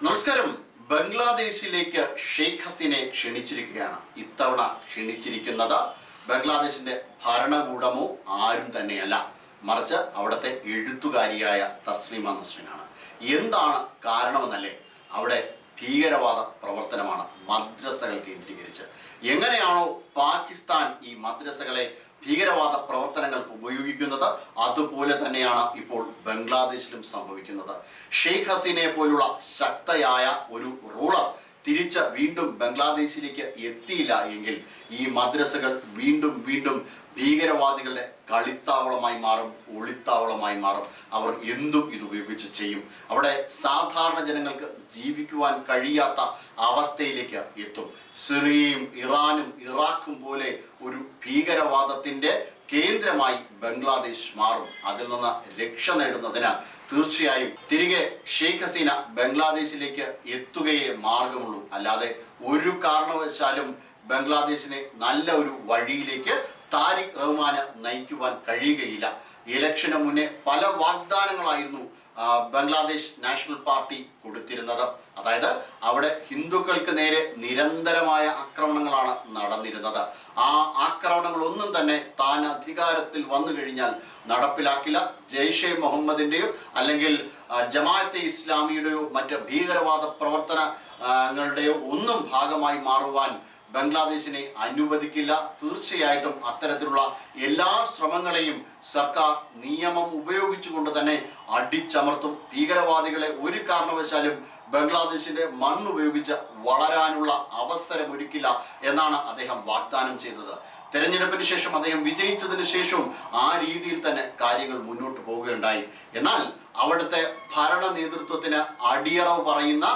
നമസ്കാരം. ബംഗ്ലാദേശിലേക്ക് ഷെയ്ഖ് ഹസീനെ ക്ഷണിച്ചിരിക്കുകയാണ്. ഇത്തവണ ക്ഷണിച്ചിരിക്കുന്നത് ബംഗ്ലാദേശിന്റെ ഭരണകൂടമോ ആരും തന്നെയല്ല, മറിച്ച് അവിടുത്തെ എഴുത്തുകാരിയായ തസ്ലീമ നസ്രീനാണ്. എന്താണ് കാരണമെന്നല്ലേ? അവിടെ ഭീകരവാദ പ്രവർത്തനമാണ് മദ്രസകൾ കേന്ദ്രീകരിച്ച്. എങ്ങനെയാണോ പാകിസ്ഥാൻ ഈ മദ്രസകളെ ഭീകരവാദ പ്രവർത്തനങ്ങൾക്ക് ഉപയോഗിക്കുന്നത്, അതുപോലെ തന്നെയാണ് ഇപ്പോൾ ബംഗ്ലാദേശിലും സംഭവിക്കുന്നത്. ഷെയ്ഖ് ഹസീനയെ പോലുള്ള ശക്തയായ ഒരു റൂളർ തിരിച്ച് വീണ്ടും ബംഗ്ലാദേശിലേക്ക് എത്തിയില്ല എങ്കിൽ ഈ മദ്രസകൾ വീണ്ടും വീണ്ടും ഭീകരവാദികളുടെ കളിത്താവളമായി മാറും, ഒളിത്താവളമായി മാറും. അവർ എന്തും ഇത് ഉപയോഗിച്ച് ചെയ്യും. അവിടെ സാധാരണ ജനങ്ങൾക്ക് ജീവിക്കുവാൻ കഴിയാത്ത അവസ്ഥയിലേക്ക് എത്തും. സിറിയയും ഇറാനും ഇറാഖും പോലെ ഒരു ഭീകരവാദത്തിന്റെ കേന്ദ്രമായി ബംഗ്ലാദേശ് മാറും. അതിൽ നിന്ന് രക്ഷ നേടുന്നതിന് തീർച്ചയായും തിരികെ ഷെയ്ഖ് ഹസീന ബംഗ്ലാദേശിലേക്ക് എത്തുകയേ മാർഗമുള്ളൂ. അല്ലാതെ ഒരു കാരണവശാലും ബംഗ്ലാദേശിനെ നല്ല ഒരു വഴിയിലേക്ക് താരിഖ് റഹ്മാന് നയിക്കുവാൻ കഴിയുകയില്ല. ഇലക്ഷന് മുന്നേ പല വാഗ്ദാനങ്ങളായിരുന്നു ബംഗ്ലാദേശ് നാഷണൽ പാർട്ടി കൊടുത്തിരുന്നത്. അതായത് അവിടെ ഹിന്ദുക്കൾക്ക് നേരെ നിരന്തരമായ ആക്രമണങ്ങളാണ് നടന്നിരുന്നത്. ആ ആക്രമണങ്ങളൊന്നും തന്നെ താൻ അധികാരത്തിൽ വന്നു കഴിഞ്ഞാൽ നടപ്പിലാക്കില്ല. ജെയ്ഷെ മുഹമ്മദിന്റെയോ അല്ലെങ്കിൽ ജമാഅത്തെ ഇസ്ലാമിയുടെയോ മറ്റ് ഭീകരവാദ പ്രവർത്തനങ്ങളുടെയോ ഒന്നും ഭാഗമായി മാറുവാൻ ബംഗ്ലാദേശിനെ അനുവദിക്കില്ല. തീർച്ചയായിട്ടും അത്തരത്തിലുള്ള എല്ലാ ശ്രമങ്ങളെയും സർക്കാർ നിയമം ഉപയോഗിച്ചുകൊണ്ട് തന്നെ അടിച്ചമർത്തും. ഭീകരവാദികളെ ഒരു കാരണവശാലും ബംഗ്ലാദേശിന്റെ മണ്ണ് ഉപയോഗിച്ച് വളരാനുള്ള അവസരമൊരുക്കില്ല എന്നാണ് അദ്ദേഹം വാഗ്ദാനം ചെയ്തത്. തെരഞ്ഞെടുപ്പിന് ശേഷം അദ്ദേഹം വിജയിച്ചതിന് ശേഷവും ആ രീതിയിൽ തന്നെ കാര്യങ്ങൾ മുന്നോട്ട് പോവുകയുണ്ടായി. എന്നാൽ അവിടുത്തെ ഭരണ നേതൃത്വത്തിന് അടിയറവ് പറയുന്ന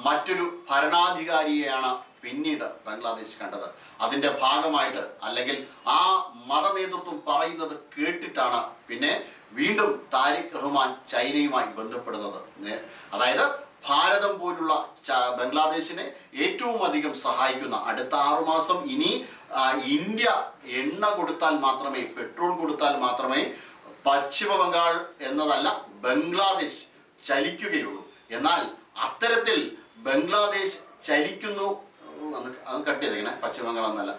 മറ്റൊരു ഭരണാധികാരിയെയാണ് പിന്നീട് ബംഗ്ലാദേശ് കണ്ടത്. അതിന്റെ ഭാഗമായിട്ട് അല്ലെങ്കിൽ ആ മത നേതൃത്വം പറയുന്നത് കേട്ടിട്ടാണ് പിന്നെ വീണ്ടും താരിഖ് റഹ്മാൻ ചൈനയുമായി ബന്ധപ്പെടുന്നത്. അതായത് ഭാരതം പോലുള്ള ബംഗ്ലാദേശിനെ ഏറ്റവും അധികം സഹായിക്കുന്ന അടുത്ത 6 മാസം ഇനി ഇന്ത്യ എണ്ണ കൊടുത്താൽ മാത്രമേ, പെട്രോൾ കൊടുത്താൽ മാത്രമേ പശ്ചിമ ബംഗാൾ എന്നതല്ല ബംഗ്ലാദേശ് ചലിക്കുകയുള്ളൂ. എന്നാൽ അത്തരത്തിൽ ബംഗ്ലാദേശ് ചലിക്കുന്നു. അത് കട്ട് ചെയ്തിങ്ങനെ, പശ്ചിമ ബംഗാൾ എന്നല്ല,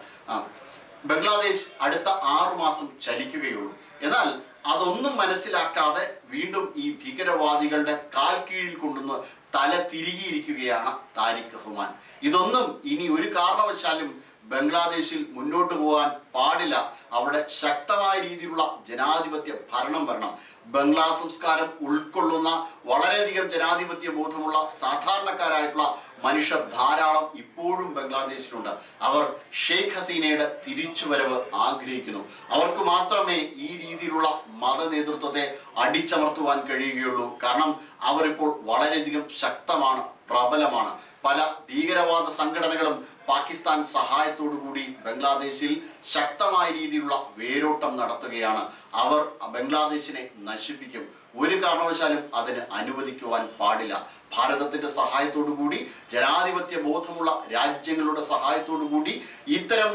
ബംഗ്ലാദേശ് അടുത്ത 6 മാസം ചലിക്കുകയുള്ളൂ. എന്നാൽ അതൊന്നും മനസ്സിലാക്കാതെ വീണ്ടും ഈ ഭീകരവാദികളുടെ കാൽ കീഴിൽ കൊണ്ടുവന്ന് തല തിരികിയിരിക്കുകയാണ് താരിഖ് റഹ്മാൻ. ഇതൊന്നും ഇനി ഒരു കാരണവശാലും ബംഗ്ലാദേശിൽ മുന്നോട്ട് പോകാൻ പാടില്ല. അവിടെ ശക്തമായ രീതിയിലുള്ള ജനാധിപത്യ ഭരണം വരണം. ബംഗ്ലാ സംസ്കാരം ഉൾക്കൊള്ളുന്ന വളരെയധികം ജനാധിപത്യ ബോധമുള്ള സാധാരണക്കാരായിട്ടുള്ള മനുഷ്യർ ധാരാളം ഇപ്പോഴും ബംഗ്ലാദേശിലുണ്ട്. അവർ ഷെയ്ഖ് ഹസീനയുടെ തിരിച്ചുവരവ് ആഗ്രഹിക്കുന്നു. അവർക്ക് മാത്രമേ ഈ രീതിയിലുള്ള മത നേതൃത്വത്തെ അടിച്ചമർത്തുവാൻ കഴിയുകയുള്ളൂ. കാരണം അവരിപ്പോൾ വളരെയധികം ശക്തമാണ്, പ്രബലമാണ്. പല ഭീകരവാദ സംഘടനകളും പാകിസ്ഥാൻ സഹായത്തോടു കൂടി ബംഗ്ലാദേശിൽ ശക്തമായ രീതിയിലുള്ള വേരോട്ടം നടത്തുകയാണ്. അവർ ബംഗ്ലാദേശിനെ നശിപ്പിക്കും. ഒരു കാരണവശാലും അതിന് അനുവദിക്കുവാൻ പാടില്ല. ഭാരതത്തിന്റെ സഹായത്തോടു കൂടി, ജനാധിപത്യ ബോധമുള്ള രാജ്യങ്ങളുടെ സഹായത്തോടു കൂടി ഇത്തരം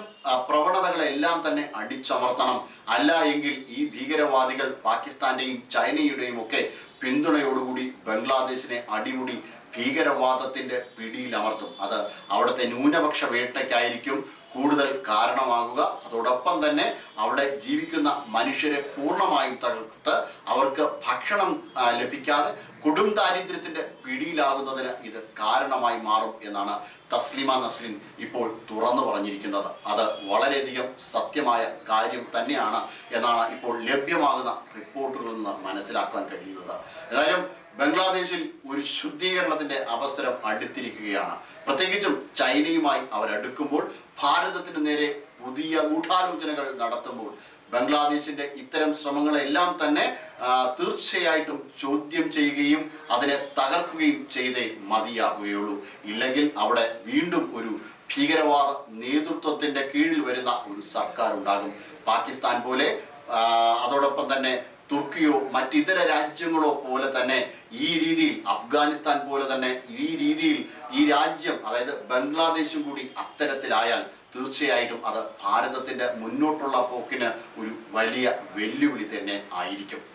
പ്രവണതകളെല്ലാം തന്നെ അടിച്ചമർത്തണം. അല്ല എങ്കിൽ ഈ ഭീകരവാദികൾ പാകിസ്ഥാന്റെയും ചൈനയുടെയും ഒക്കെ പിന്തുണയോടുകൂടി ബംഗ്ലാദേശിനെ അടിമുടി ഭീകരവാദത്തിന്റെ പിടിയിലമർത്തും. അത് അവിടുത്തെ ന്യൂനപക്ഷ വേട്ടയ്ക്കായിരിക്കും കൂടുതൽ കാരണമാകുക. അതോടൊപ്പം തന്നെ അവിടെ ജീവിക്കുന്ന മനുഷ്യരെ പൂർണ്ണമായും തകർത്ത് അവർക്ക് ഭക്ഷണം ലഭിക്കാതെ കൊടും ദാരിദ്ര്യത്തിന്റെ പിടിയിലാകുന്നതിന് ഇത് കാരണമായി മാറും എന്നാണ് തസ്ലീമ നസ്രീൻ ഇപ്പോൾ തുറന്നു പറഞ്ഞിരിക്കുന്നത്. അത് വളരെയധികം സത്യമായ കാര്യം തന്നെയാണ് എന്നാണ് ഇപ്പോൾ ലഭ്യമാകുന്ന റിപ്പോർട്ടുകളിൽ നിന്ന് മനസ്സിലാക്കാൻ കഴിയുന്നത്. ഏതായാലും ബംഗ്ലാദേശിൽ ഒരു ശുദ്ധീകരണത്തിന്റെ അവസരം അടുത്തിരിക്കുകയാണ്. പ്രത്യേകിച്ചും ചൈനയുമായി അവരടുക്കുമ്പോൾ, ഭാരതത്തിന് നേരെ പുതിയ ഗൂഢാലോചനകൾ നടത്തുമ്പോൾ ബംഗ്ലാദേശിന്റെ ഇത്തരം ശ്രമങ്ങളെല്ലാം തന്നെ തീർച്ചയായിട്ടും ചോദ്യം ചെയ്യുകയും അതിനെ തകർക്കുകയും ചെയ്തേ മതിയാകുകയുള്ളൂ. ഇല്ലെങ്കിൽ അവിടെ വീണ്ടും ഒരു ഭീകരവാദ നേതൃത്വത്തിന്റെ കീഴിൽ വരുന്ന ഒരു സർക്കാർ ഉണ്ടാകും. പാകിസ്ഥാൻ പോലെ, അതോടൊപ്പം തന്നെ തുർക്കിയോ മറ്റിതര രാജ്യങ്ങളോ പോലെ തന്നെ ഈ രീതിയിൽ, അഫ്ഗാനിസ്ഥാൻ പോലെ തന്നെ ഈ രീതിയിൽ ഈ രാജ്യം, അതായത് ബംഗ്ലാദേശും കൂടി അത്തരത്തിലായാൽ തീർച്ചയായിട്ടും അത് ഭാരതത്തിന്റെ മുന്നോട്ടുള്ള പോക്കിന് ഒരു വലിയ വെല്ലുവിളി തന്നെ ആയിരിക്കും.